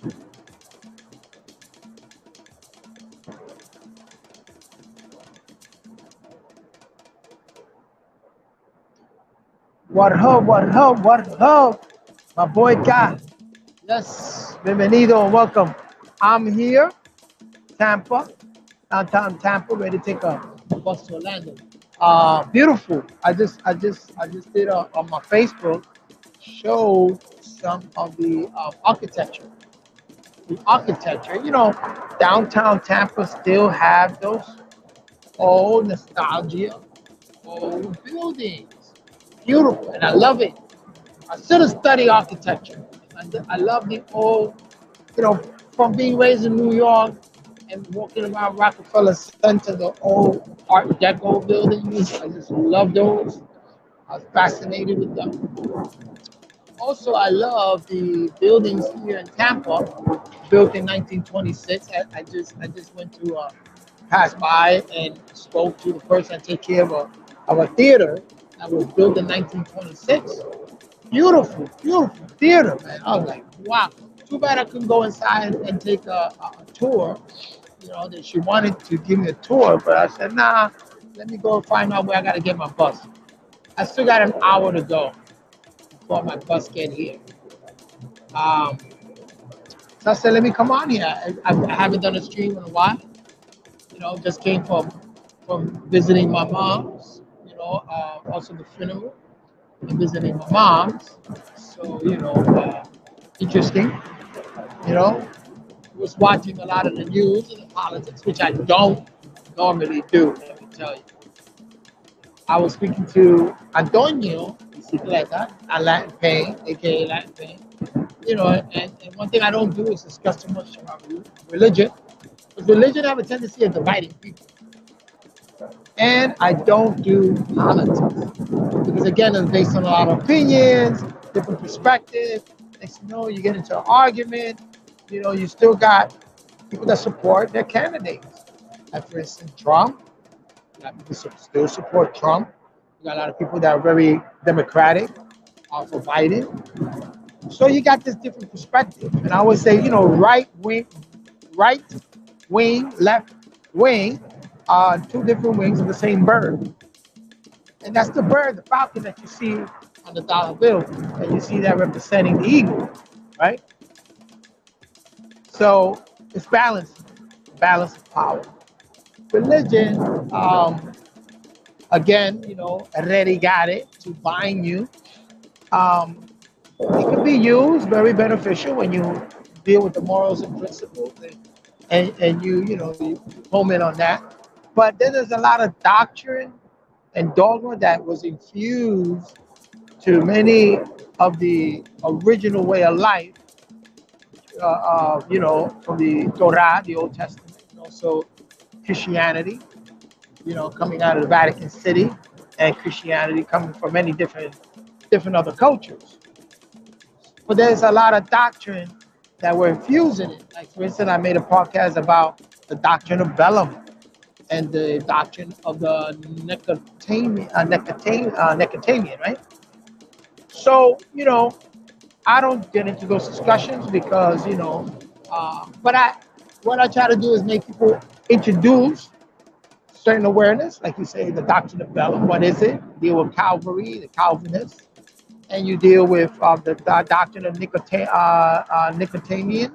What up, what up, what up? My boy Guy. Yes, bienvenido and welcome. I'm here, Tampa, downtown Tampa, ready to take a bus to Orlando. Beautiful. I just did on my Facebook, showed some of the architecture. The architecture, downtown Tampa still have those old nostalgia, old buildings. Beautiful, and I love it. I should have studied architecture. I love the old, from being raised in New York and walking around Rockefeller Center, the old Art Deco buildings. I just love those. I was fascinated with them. Also, I love the buildings here in Tampa, built in 1926. I just went to pass by and spoke to the person that take care of a theater that was built in 1926. Beautiful, beautiful theater, man. I was like, wow. Too bad I couldn't go inside and take a tour. That she wanted to give me a tour, but I said, nah, let me go find out where I got to get my bus. I still got an hour to go before my bus get here. Um, so I said, let me come on here. I haven't done a stream in a while. Just came from visiting my mom's. Also the funeral and visiting my mom's. So interesting. You know, was watching a lot of the news and the politics, which I don't normally do. Let me tell you. I was speaking to Antonio Bicicleta, a Latin Pain, aka Latin Pain. And one thing I don't do is discuss too much about religion. Because religion have a tendency of dividing people. And I don't do politics. Because again, it's based on a lot of opinions, different perspectives. Next you know, you get into an argument. You still got people that support their candidates. Like for instance, Trump. A lot of people still support Trump. You got a lot of people that are very democratic for Biden. So you got this different perspective. And I always say, right wing, left wing are two different wings of the same bird. And that's the bird, the falcon that you see on the dollar bill. And you see that representing the eagle, right? So it's balance of power. Religion, again, already got it to bind you. It can be used very beneficial when you deal with the morals and principles and you home in on that. But then there's a lot of doctrine and dogma that was infused to many of the original way of life, from the Torah, the Old Testament, and also Christianity, coming out of the Vatican City, and Christianity coming from many different other cultures. But there's a lot of doctrine that we're infusing it. Like for instance, I made a podcast about the doctrine of Balaam and the doctrine of the Nicotamian, right? So, I don't get into those discussions because, what I try to do is make people introduce certain awareness, like you say, the doctrine of Balaam. What is it? Deal with Calvary, the Calvinists, and you deal with the doctrine of Nicotamian.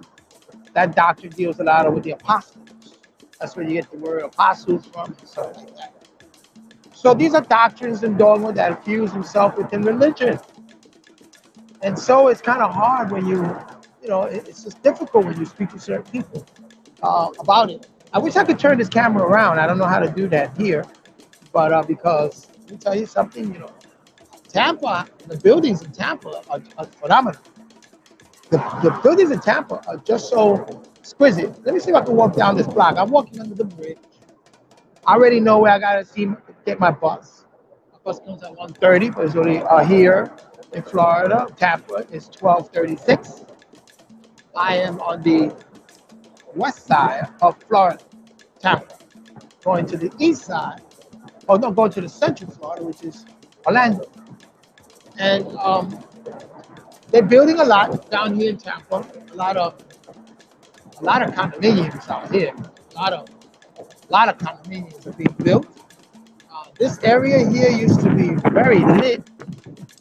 That doctrine deals a lot with the apostles. That's where you get the word apostles from and stuff like that. So these are doctrines and dogma that fuse themselves within religion. And so it's kind of hard when it's just difficult when you speak to certain people about it. I wish I could turn this camera around. I don't know how to do that here. But because, let me tell you something, Tampa, the buildings in Tampa are phenomenal. The buildings in Tampa are just so exquisite. Let me see if I can walk down this block. I'm walking under the bridge. I already know where I gotta get my bus. My bus comes at 1:30, but it's only here in Florida, Tampa, it's 12:36. I am on the west side of Florida, Tampa, going to the east side. Oh no, going to the central Florida, which is Orlando. And they're building a lot down here in Tampa, a lot of a lot of condominiums out here. A lot of condominiums are being built. This area here used to be very lit.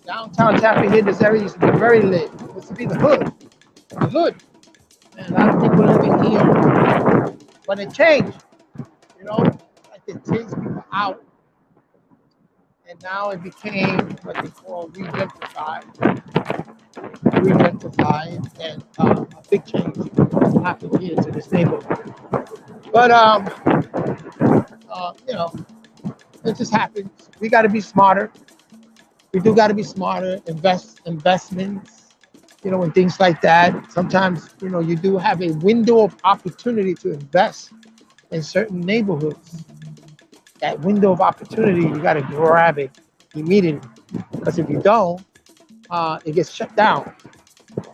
Downtown Tampa here, this area used to be very lit. It used to be the hood. The hood. And a lot of people living here. But it changed. You know, like they chased people out. And now it became what they call re-gentrified, and a big change happened here to this neighborhood. But you know, it just happens. We got to be smarter. We do got to be smarter. Investments, you know, and things like that. Sometimes, you know, you do have a window of opportunity to invest in certain neighborhoods. That window of opportunity, you got to grab it immediately, because if you don't, it gets shut down,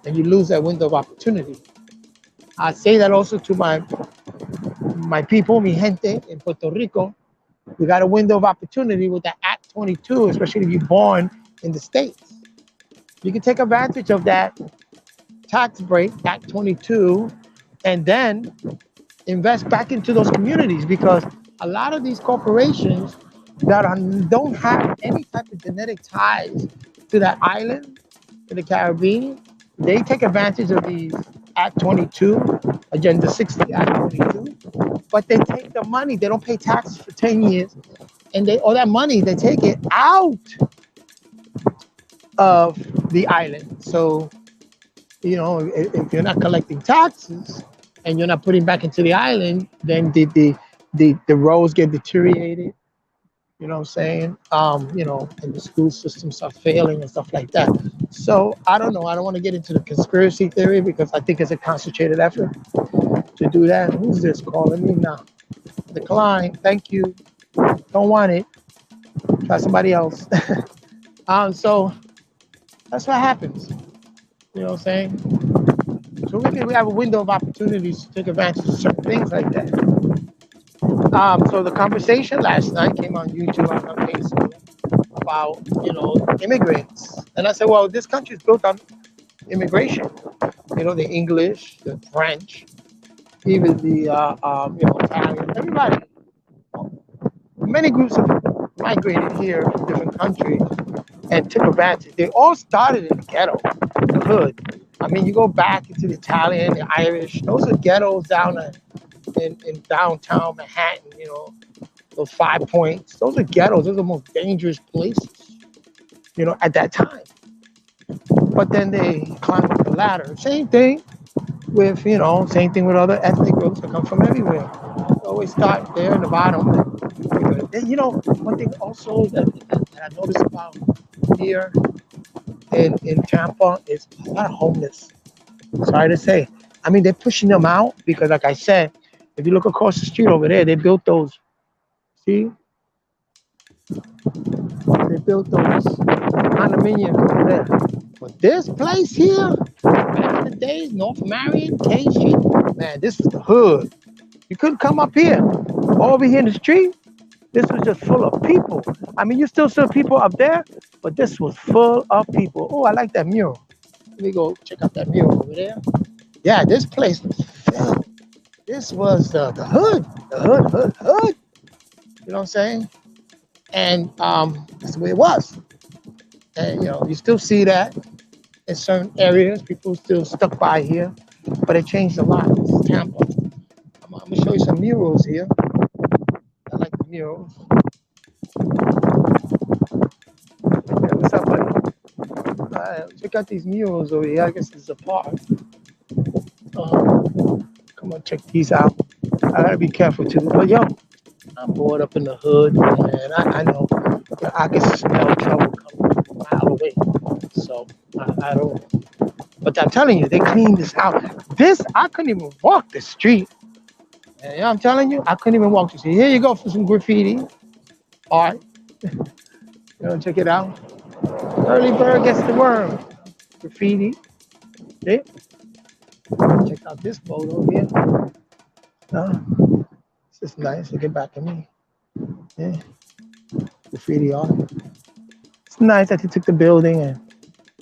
and you lose that window of opportunity. I say that also to my people, mi gente in Puerto Rico. We got a window of opportunity with the Act 22, especially if you're born in the States. You can take advantage of that tax break, Act 22, and then invest back into those communities, because a lot of these corporations that don't have any type of genetic ties to that island, to the Caribbean, they take advantage of these Act 22, Agenda 60, Act 22, but they take the money, they don't pay taxes for 10 years, and all that money, they take it out of the island. So, you know, if you're not collecting taxes and you're not putting back into the island, then the roads get deteriorated. You know what I'm saying? You know, and the school system starts failing and stuff like that. So I don't know. I don't want to get into the conspiracy theory, because I think it's a concentrated effort to do that. Who's this calling me now? Decline. Thank you. Don't want it. Try somebody else. So that's what happens. You know what I'm saying? So we have a window of opportunities to take advantage of certain things like that. So the conversation last night came on YouTube, on Facebook, about, you know, immigrants. And I said, well, this country is built on immigration. You know, the English, the French, even the, you know, Italian, everybody. Many groups have migrated here from different countries and took advantage. They all started in the ghetto, the hood. I mean, you go back into the Italian, the Irish, those are ghettos down in downtown Manhattan, you know, those 5 Points. Those are ghettos. Those are the most dangerous places, you know, at that time. But then they climb up the ladder. Same thing with, you know, same thing with other ethnic groups that come from everywhere. They always start there in the bottom. And, you know, one thing also that I noticed about here in Tampa is a lot of homeless. Sorry to say. I mean, they're pushing them out because, like I said, if you look across the street over there, they built those. See? They built those condominiums over there. But this place here, back in the days, North Marion, K Street, man, this was the hood. You couldn't come up here. Over here in the street, this was just full of people. I mean, you still see people up there, but this was full of people. Oh, I like that mural. Let me go check out that mural over there. Yeah, this place was filled. This was the hood, hood. You know what I'm saying? And that's the way it was. And, you know, you still see that in certain areas. People still stuck by here, but it changed a lot. This is Tampa. I'm going to show you some murals here. I like the murals. Hey, what's up, buddy? Check out these murals over here. I guess it's a park. Come on, check these out. I gotta be careful too. But yo, I'm bored up in the hood, man. I know. I can smell trouble coming from a mile away. So I don't. But I'm telling you, they cleaned this out. This, I couldn't even walk the street. And, you know, I'm telling you, I couldn't even walk the street. Here you go for some graffiti art. You know, check it out. Early bird gets the worm. Graffiti. See? Check out this photo here. This is nice. Look, get back to me. Yeah. Graffiti art. It's nice that they took the building and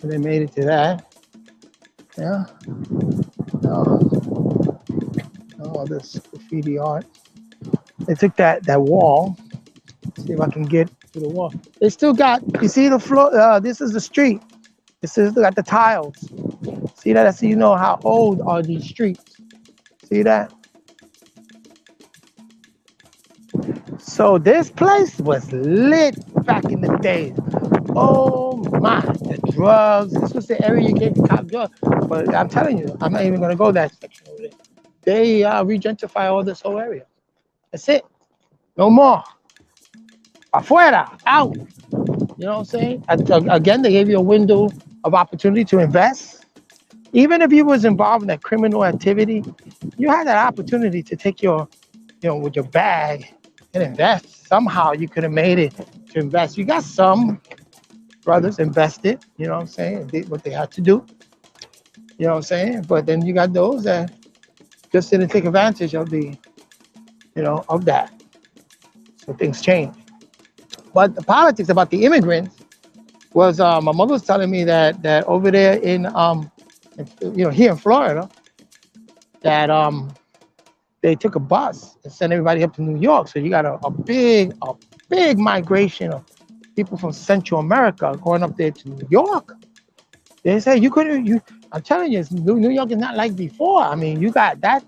they made it to that. Yeah. this graffiti art. They took that wall. See if I can get to the wall. They still got, you see the floor, this is the street. This is got the tiles. See that? So you know how old are these streets. See that? So this place was lit back in the days. Oh my, the drugs. This was the area you get cop drugs. But I'm telling you, I'm not even gonna go that section over there. They regentrify all this whole area. That's it. No more. Afuera, out. You know what I'm saying? Again, they gave you a window of opportunity to invest. Even if you was involved in that criminal activity, you had that opportunity to take your, with your bag and invest. Somehow you could have made it to invest. You got some brothers invested, you know what I'm saying, did what they had to do. You know what I'm saying? But then you got those that just didn't take advantage of of that. So things change. But the politics about the immigrants was my mother was telling me that over there in here in Florida, that they took a bus and sent everybody up to New York. So you got a big migration of people from Central America going up there to New York. They say I'm telling you, New York is not like before. I mean, you got that.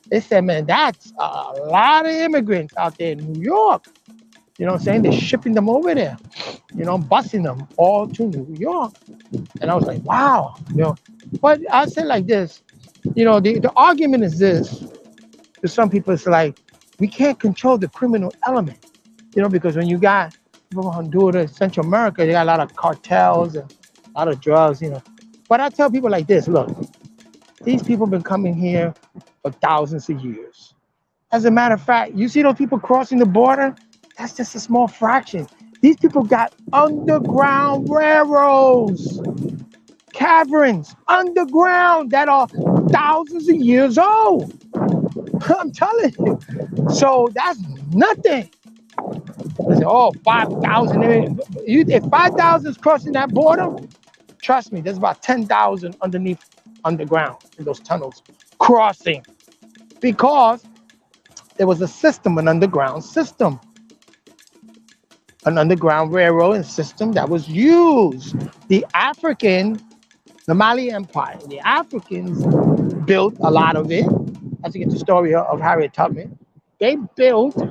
They said, man, that's a lot of immigrants out there in New York. You know what I'm saying? They're shipping them over there, busing them all to New York. And I was like, wow, But I said like this, the argument is this. To some people, it's like, we can't control the criminal element, because when you got people from Honduras, Central America, they got a lot of cartels and a lot of drugs, But I tell people like this, look, these people have been coming here for thousands of years. As a matter of fact, you see those people crossing the border? That's just a small fraction. These people got underground railroads, caverns, underground that are thousands of years old. I'm telling you. So that's nothing. They say, oh, 5,000. If 5,000 is crossing that border, trust me, there's about 10,000 underground in those tunnels crossing, because there was a system, an underground system, an underground railroad system that was used. The Mali Empire, the Africans built a lot of it. As you get the story of Harriet Tubman, they built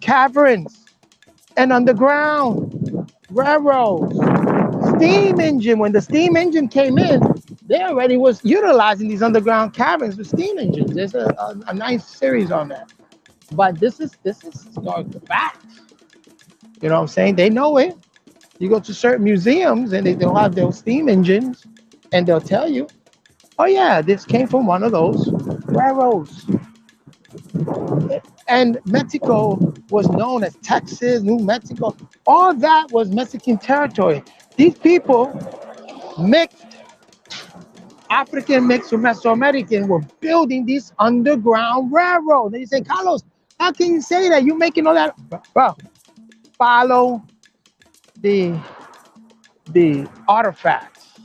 caverns and underground railroads. Steam engine, when the steam engine came in, they already was utilizing these underground caverns with steam engines. There's a nice series on that. But this is historical fact. You know what I'm saying? They know it. You go to certain museums and they'll have their steam engines and they'll tell you, oh yeah, this came from one of those railroads. And Mexico was known as Texas, New Mexico. All that was Mexican territory. These people mixed, African mixed with Mesoamerican, were building these underground railroads. And you say, Carlos, how can you say that? You're making all that. Well, follow the artifacts.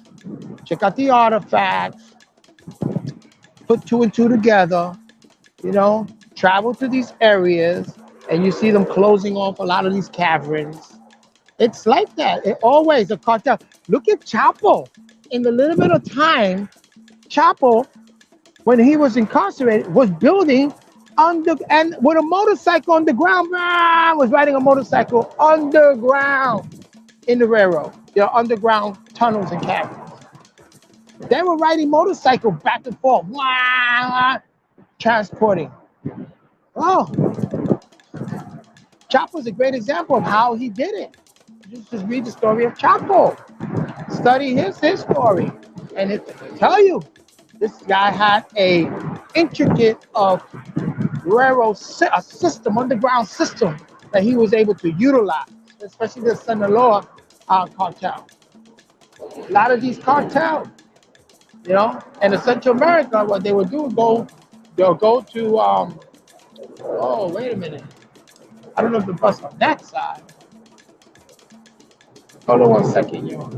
Check out the artifacts. Put two and two together. Travel to these areas, and you see them closing off a lot of these caverns. It's like that. It always a cartel. Look at Chapo. In the little bit of time, Chapo, when he was incarcerated, was building and with a motorcycle on the ground, was riding a motorcycle underground in the railroad. There are underground tunnels and caverns. They were riding motorcycle back and forth, transporting. Oh, Chapo's a great example of how he did it. Just read the story of Chapo. Study his story. And it tell you, this guy had a intricate of railroad system, underground system that he was able to utilize, especially the Sinaloa cartel. A lot of these cartels, and in Central America, what they would do is they'll go to, oh, wait a minute. I don't know if the bus on that side. Hold on 1 second, yo.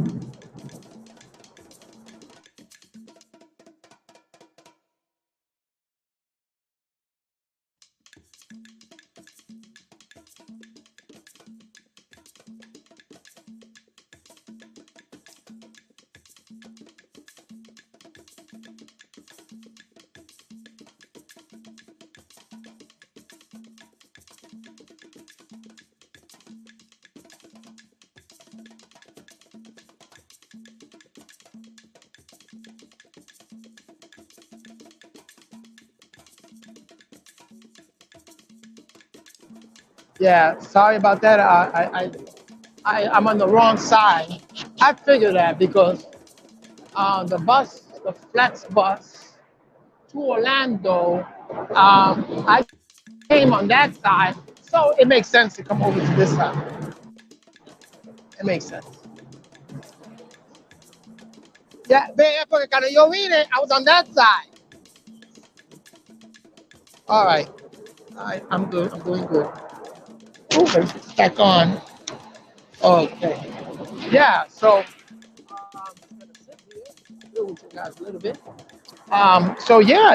Yeah, sorry about that. I'm on the wrong side. I figured that because the bus, the flex bus to Orlando, I came on that side, so it makes sense to come over to this side. It makes sense. Yeah, porque cuando yo vine, I was on that side. All right. All right, I'm good. I'm doing good. Ooh, it's back on. Okay. Yeah, so I'm gonna sit here, deal with you guys a little bit. So yeah,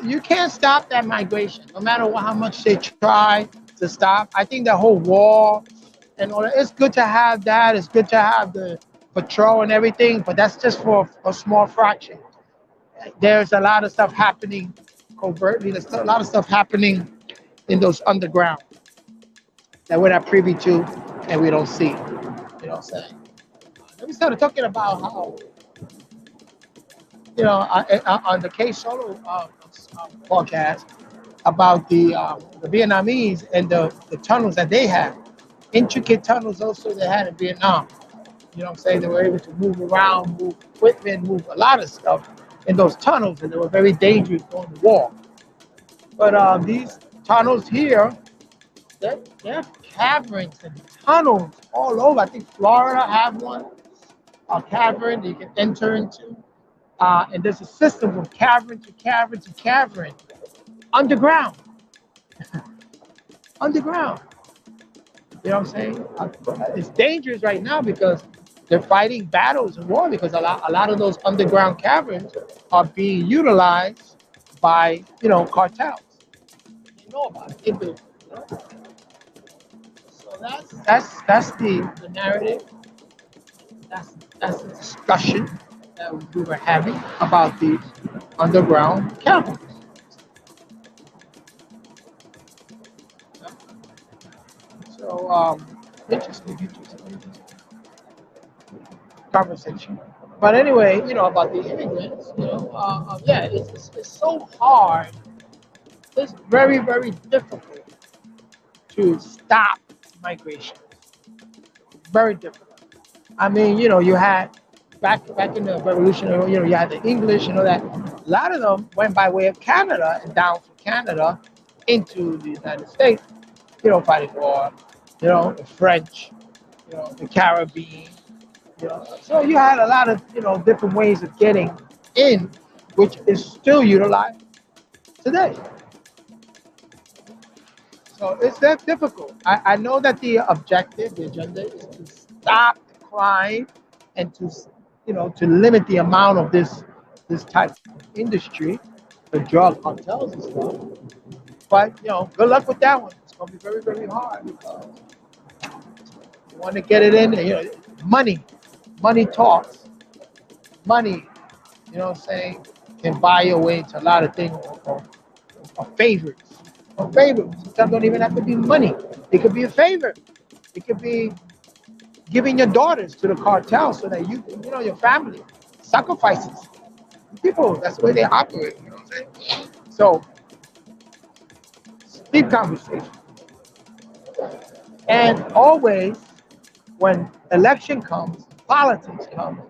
you can't stop that migration, no matter how much they try to stop. I think the whole wall and all that. It's good to have that. It's good to have the patrol and everything, but that's just for a small fraction. There's a lot of stuff happening covertly. There's a lot of stuff happening in those underground that we're not privy to and we don't see. You know what I'm saying? Then we started talking about how, on the K Solo podcast about the Vietnamese and the tunnels that they had. Intricate tunnels also they had in Vietnam. You know what I'm saying? They were able to move around, move equipment, move a lot of stuff in those tunnels, and they were very dangerous during the war. But these tunnels here, they're caverns and tunnels all over. I think Florida have one, a cavern that you can enter into. And there's a system of cavern to cavern to cavern underground, underground. You know what I'm saying? It's dangerous right now because they're fighting battles and war because a lot of those underground caverns are being utilized by, cartels. They know about it. They do. You know? So that's the narrative. That's the discussion that we were having about these underground caverns. So interesting conversation. But anyway, about the immigrants, yeah, it's so hard. It's very, very difficult to stop migration. Very difficult. I mean, you had back in the revolutionary, you had the English, that a lot of them went by way of Canada and down from Canada into the United States, fighting war, the French, the Caribbean, So you had a lot of, different ways of getting in, which is still utilized today. So it's that difficult. I know that the objective, the agenda is to stop the crime and to limit the amount of this type of industry, the drug cartels and stuff. But, good luck with that one. It's going to be very, very hard because you want to get it in, money. Money talks. Money, what I'm saying, can buy your way into a lot of things or favors. Or favors. Sometimes don't even have to be money. It could be a favor. It could be giving your daughters to the cartel so that your family sacrifices. People, that's the way they operate, you know what I'm saying? So, deep conversation. And always, when election comes, politics comes,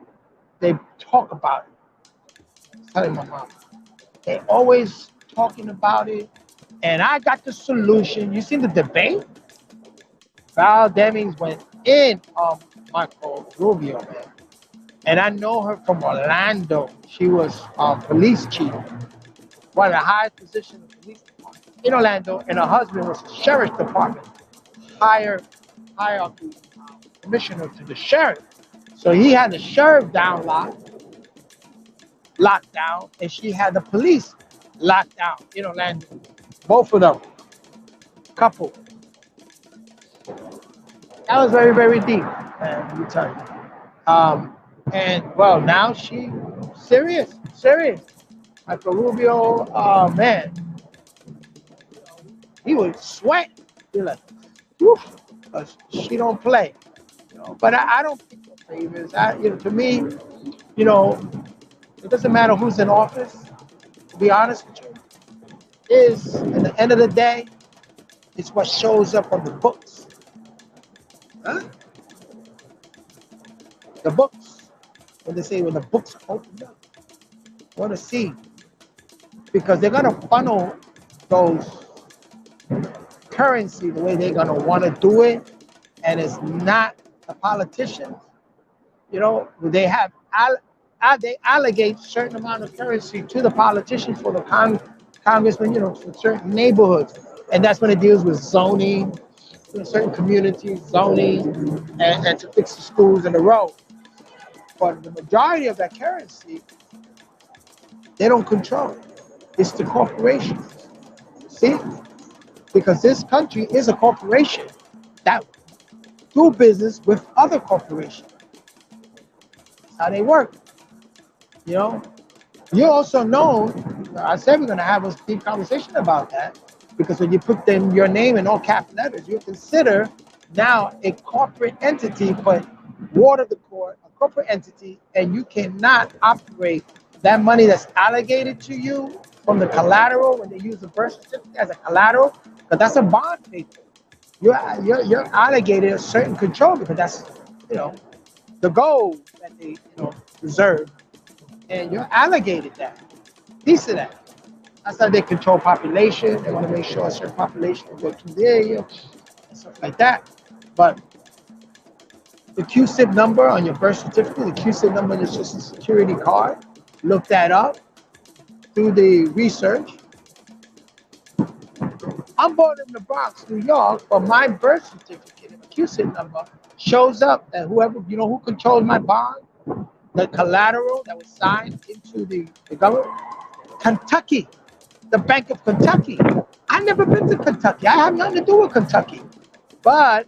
they talk about it. I was telling my mom. They always talking about it. And I got the solution. You seen the debate? Val Demings went in on Marco Rubio, man. And I know her from Orlando. She was police chief, one of the highest positions in the police department in Orlando, and her husband was the sheriff's department, hierarchy commissioner to the sheriff. So he had the sheriff locked down, and she had the police locked down in Orlando. Both of them, couple. That was very, very deep, man, let me tell you. And well, now she serious. Michael Rubio, man, he would sweat. He like, woof, 'cause she don't play. But I don't think the favors. To me, it doesn't matter who's in office. To be honest with you, is, at the end of the day, it's what shows up on the books. Huh? The books. When they say when the books open up, you want to see, because they're gonna funnel those currency the way they're gonna want to do it, and it's not the politicians. You know, they have they allocate certain amount of currency to the politicians for the congressmen, you know, for certain neighborhoods, and that's when it deals with zoning, you know, certain communities, zoning, and to fix the schools and the road. But the majority of that currency, they don't control. It's the corporations. See, because this country is a corporation that do business with other corporations. That's how they work. You know, you also know, I said we're going to have a deep conversation about that, because when you put them your name in all cap letters, you consider now a corporate entity, but water the court, a corporate entity, and you cannot operate that money that's allocated to you from the collateral when they use the birth certificate as a collateral, because that's a bond paper. You're allocated a certain control, because that's, you know, the gold that they, you know, reserve, and you're allocated that piece of that. That's how they control population. They want to make sure a certain population will go through there, you know, and stuff like that. But the QSIP number on your birth certificate, the QSIP number on your social security card, look that up, do the research. I'm born in the Bronx, New York, but my birth certificate and QSIP number shows up that whoever, you know, who controls my bond, the collateral that was signed into the government, Kentucky, the Bank of Kentucky. I've never been to Kentucky. I have nothing to do with Kentucky. But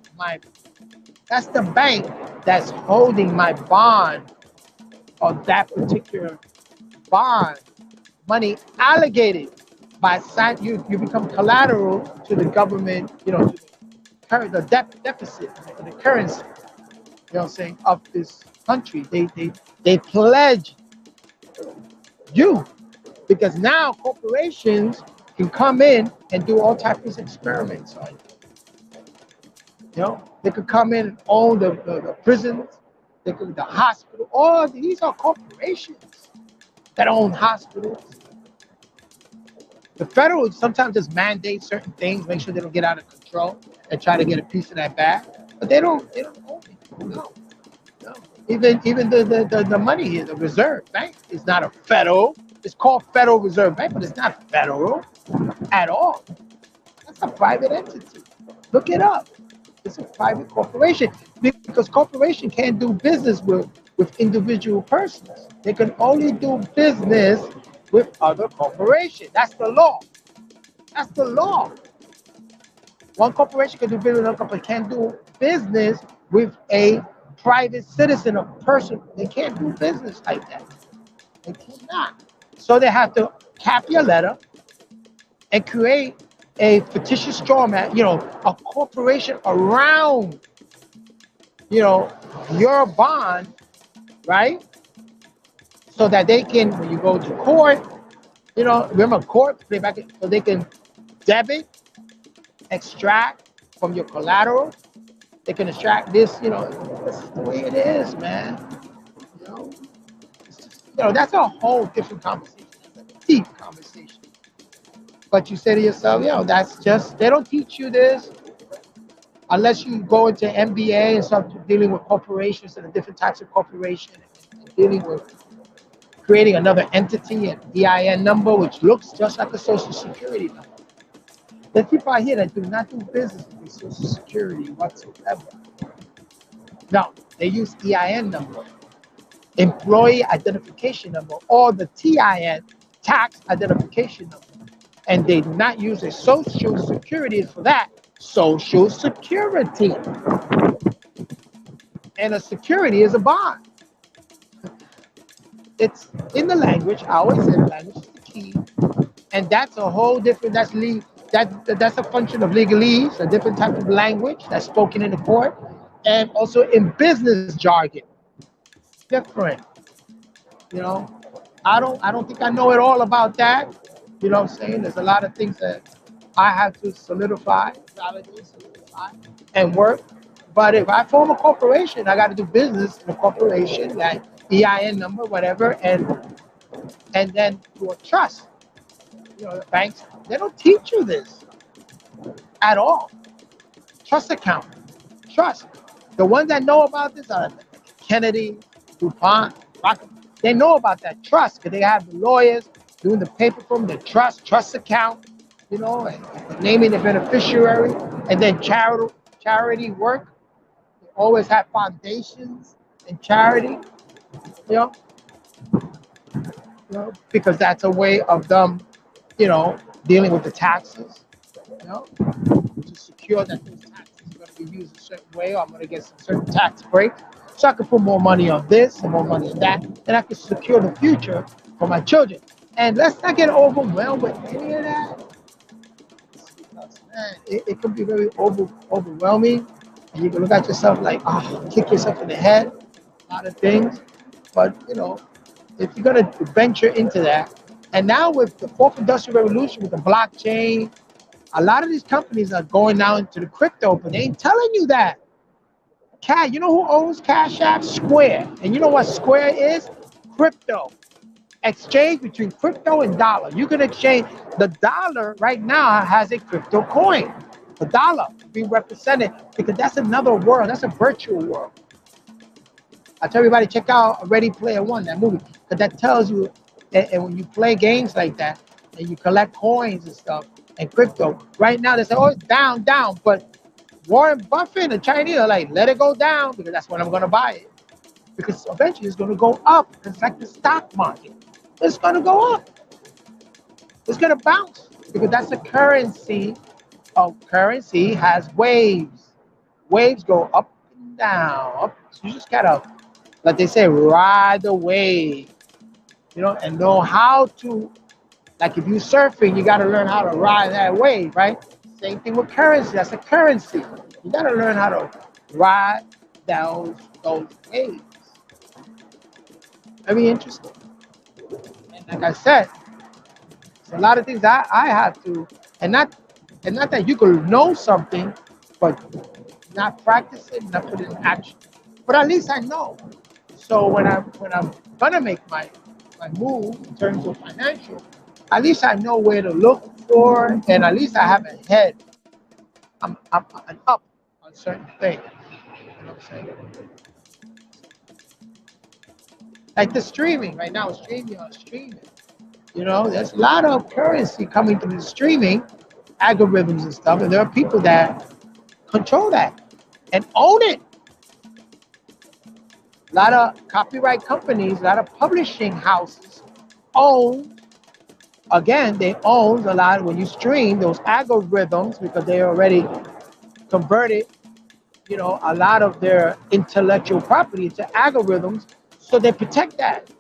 that's the bank that's holding my bond of that particular bond. Money allocated by you become collateral to the government, you know, to the deficit, the currency, you know what I'm saying, of this country. They pledge you, because now corporations can come in and do all types of experiments on you. You know, they could come in and own the prisons, they could the hospital. All these are corporations that own hospitals. The federal sometimes just mandate certain things, make sure they don't get out of control, and try to get a piece of that bag. But they don't own it. No. Even the money here, the Reserve Bank, is not a federal. It's called Federal Reserve Bank, but it's not federal at all. That's a private entity. Look it up. It's a private corporation, because corporation can't do business with individual persons. They can only do business with other corporations. That's the law. That's the law. One corporation can do business with another corporation, can't do business with a private citizen, a person. They can't do business like that. They cannot. So they have to cap your letter and create a fictitious straw man, you know, a corporation around, you know, your bond, right? So that they can, when you go to court, you know, remember court, so they can debit, extract from your collateral. They can extract this, you know, that's the way it is, man. You know, that's a whole different conversation. That's a deep conversation. But you say to yourself, that's just, they don't teach you this unless you go into MBA and start dealing with corporations and the different types of corporation, and dealing with creating another entity, an EIN number, which looks just like a social security number. There's people out here that do not do business with social security whatsoever. No, they use EIN number, employee identification number, or the TIN, tax identification number. And they do not use a social security for that. Social security. And a security is a bond. It's in the language. I always say the language is the key. And that's a whole different, that's a function of legalese, a different type of language that's spoken in the court, and also in business jargon. Different. You know, I don't think I know it all about that. You know what I'm saying? There's a lot of things that I have to solidify, validate, solidify, and work. But if I form a corporation, I got to do business in a corporation, like EIN number, whatever, and then do a trust. You know, the banks, they don't teach you this at all. Trust account, trust. The ones that know about this are Kennedy, DuPont, Rocket. They know about that trust because they have the lawyers doing the paper for them, the trust account, you know, and naming the beneficiary, and then charity work. They always have foundations and charity, you know, because that's a way of them, you know, dealing with the taxes, you know, to secure that those taxes are going to be used a certain way, or I'm going to get some certain tax break. So I can put more money on this and more money on that, and I can secure the future for my children. And let's not get overwhelmed with any of that. Because, man, it can be very overwhelming. And you can look at yourself like, oh, kick yourself in the head, a lot of things. But, you know, if you're going to venture into that, and now with the fourth industrial revolution, with the blockchain, a lot of these companies are going now into the crypto, but they ain't telling you that. You know who owns Cash App? Square. And you know what Square is? Crypto. Exchange between crypto and dollar. You can exchange. The dollar right now has a crypto coin. The dollar being represented, because that's another world. That's a virtual world. I tell everybody, check out Ready Player One, that movie, because that tells you, and when you play games like that, and you collect coins and stuff, and crypto, right now they say, oh, it's down, down. But Warren Buffett and the Chinese are like, let it go down, because that's when I'm going to buy it. Because eventually it's going to go up. It's like the stock market. It's going to go up. It's going to bounce, because that's a currency. Currency has waves. Waves go up and down. Up. So you just got to, like they say, ride the wave, you know, and know how to, like if you're surfing, you got to learn how to ride that wave, right? Same thing with currency. That's a currency. You got to learn how to ride those waves. Very interesting. And like I said, it's a lot of things I have to, and not that you could know something, but not practice it, not put it in action. But at least I know. So when I'm gonna make my move in terms of financial, at least I know where to look for, and at least I have a head. I'm an up on certain things. You know what I'm saying? Like the streaming right now, streaming. You know, there's a lot of currency coming through the streaming algorithms and stuff, and there are people that control that and own it. A lot of copyright companies, a lot of publishing houses own. Again, they own a lot when you stream those algorithms, because they already converted, you know, a lot of their intellectual property into algorithms, so they protect that.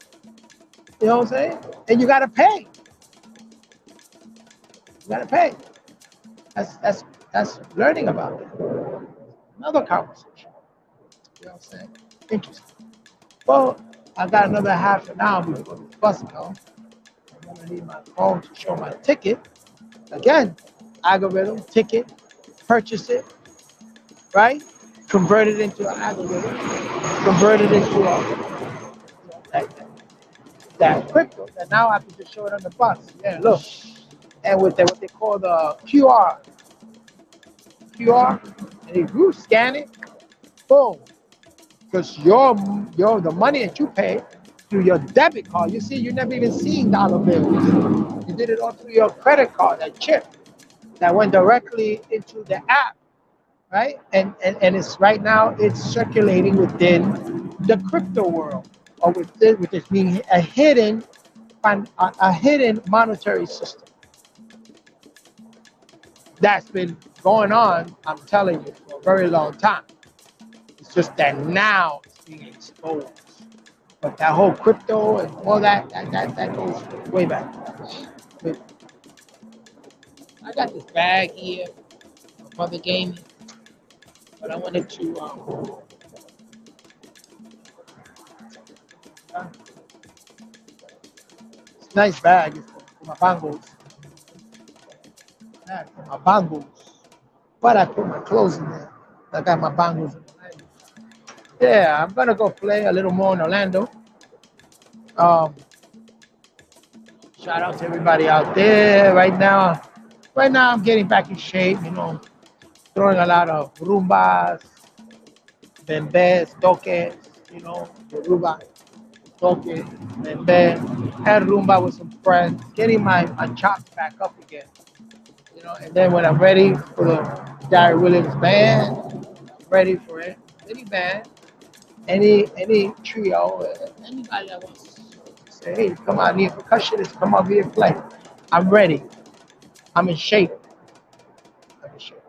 You know what I'm saying? And you gotta pay. You gotta pay. That's learning about it. Another conversation. You know what I'm saying? Interesting. Well, I got another half an hour before the bus comes. I'm gonna need my phone to show my ticket. Again, algorithm, ticket, purchase it, right? Convert it into an algorithm, convert it into that crypto. That now I have to just show it on the bus. Yeah, look. And with what they call the QR, and if you scan it, boom. Because the money that you pay through your debit card, you see, you never even seen dollar bills. You did it all through your credit card, that chip that went directly into the app, right? And it's right now it's circulating within the crypto world, or with this being a hidden monetary system that's been going on, I'm telling you, for a very long time. It's just that now it's being exposed. But that whole crypto and all that goes way back. But I got this bag here for the gaming, but I wanted to it's a nice bag, it's for my bangles. my bangles. But I put my clothes in there. I got my bangles in Orlando. Yeah, I'm gonna go play a little more in Orlando. Um, Shout out to everybody out there right now. Right now, I'm getting back in shape. Throwing a lot of rumbas, bembes, toques. The rumba, toque, bembe, and rumba with some friends. Getting my chops back up again. And then when I'm ready for the Gary Williams band, I'm ready for it. Any band, any trio, anybody that wants to say, hey, come out here, percussionist, come out here and play. I'm ready. I'm in shape. I'm in shape.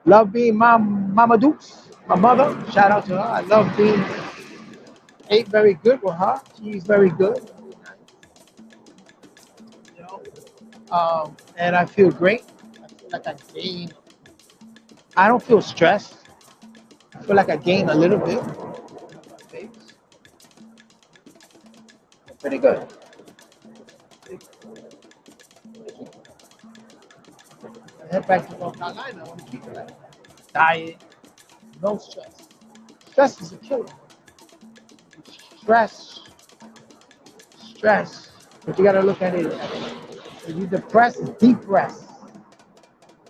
Love being my Mama Dukes, my mother. Shout out to her. I love being ate very good with her. She's very good. You know. And I feel great. I feel like I gain. I don't feel stressed. I feel like I gain a little bit. Pretty good. I head back to North Carolina. I want to keep it like that. Diet, no stress. Stress is a killer. Stress, stress. But you gotta look at it. If you depressed, it's depressed.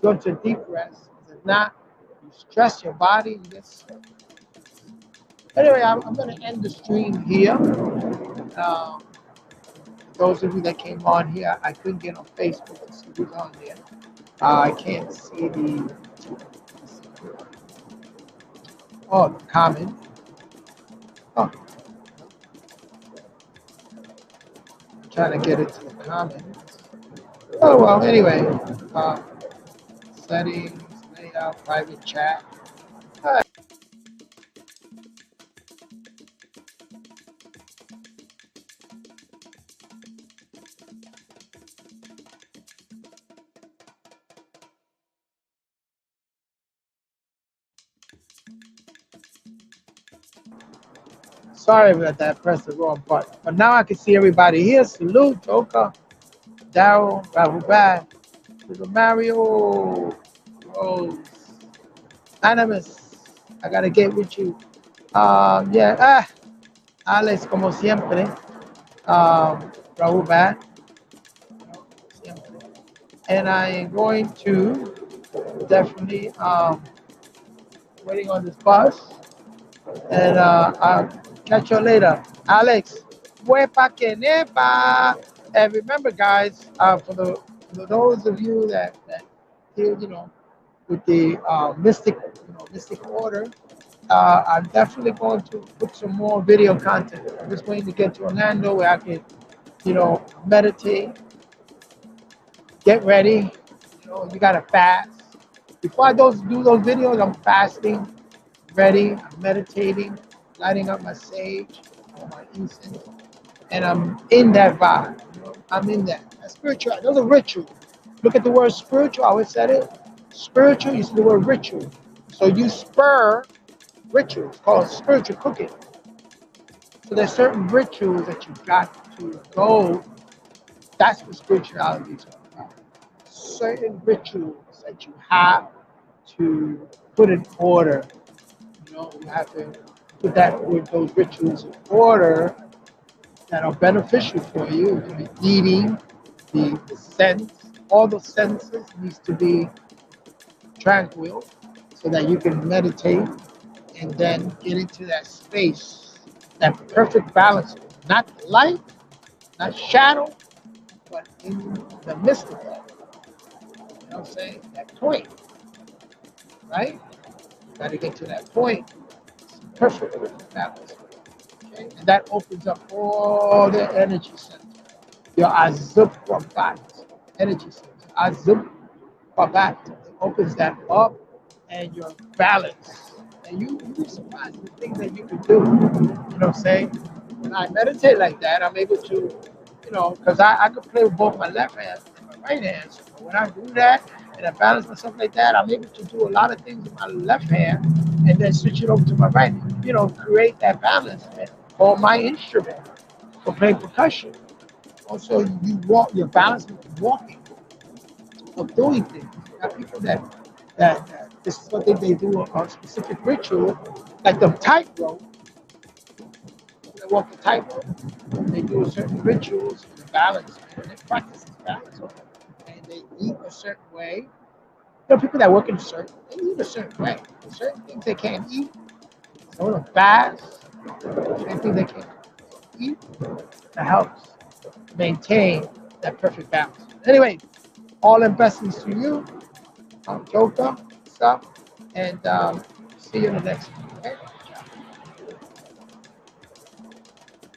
Go to deep rest. If not, you stress your body, you get sick. Anyway, I'm going to end the stream here. Those of you that came on here, I couldn't get on Facebook and see who's on there. I can't see the comment. Oh, I'm trying to get it to the comments. Oh well. Anyway, settings, layout, private chat. Sorry about that. I pressed the wrong button. But now I can see everybody here. Salute, Joker, Daryl, Rahubat, Little Mario, Rose, Animus. I gotta get with you. Alex, como siempre. Rahubat, and I am going to definitely waiting on this bus. And I'll catch you later. Alex, huepa que nepa. And remember, guys, for those of you that with the mystic order, I'm definitely going to put some more video content. I'm just waiting to get to Orlando where I can, meditate, get ready. You gotta fast. Before I do those videos, I'm fasting, ready, I'm meditating, lighting up my sage or my incense, and I'm in that vibe. I'm in that. That's spiritual. Those are rituals. Look at the word spiritual. I always said it. Spiritual, you see the word ritual. So you spur rituals called spiritual cooking. So there's certain rituals that you got to go. That's what spirituality is all about. Certain rituals that you have to put in order. You have to put those rituals in order that are beneficial for you. The eating, the sense, all the senses needs to be tranquil so that you can meditate and then get into that space, that perfect balance, not light, not shadow, but in the midst of that. You know what I'm saying? That point, right? You got to get to that point. It's perfect balance. Okay? And that opens up all the energy centers. Your Azupwabat energy center. Azupwabat opens that up and your balance. And you'd be surprised the things that you can do. You know what I'm saying? When I meditate like that, I'm able to, because I could play with both my left hand and my right hand. So when I do that and I balance myself like that, I'm able to do a lot of things with my left hand and then switch it over to my right hand. Create that balance on my instrument for playing percussion. Also, you walk, your balance with walking. of doing things. You have people that this is what they do on specific ritual, like the tightrope. They walk the tightrope. They do certain rituals and balance, and they practice this balance. And they eat a certain way. There are people that work in a certain, they eat a certain way. There's certain things they can't eat. Some of them fast. Certain things they can't eat. That helps maintain that perfect balance. Anyway, all in blessings to you. I'm Joker, stuff, and see you in the next one. Okay?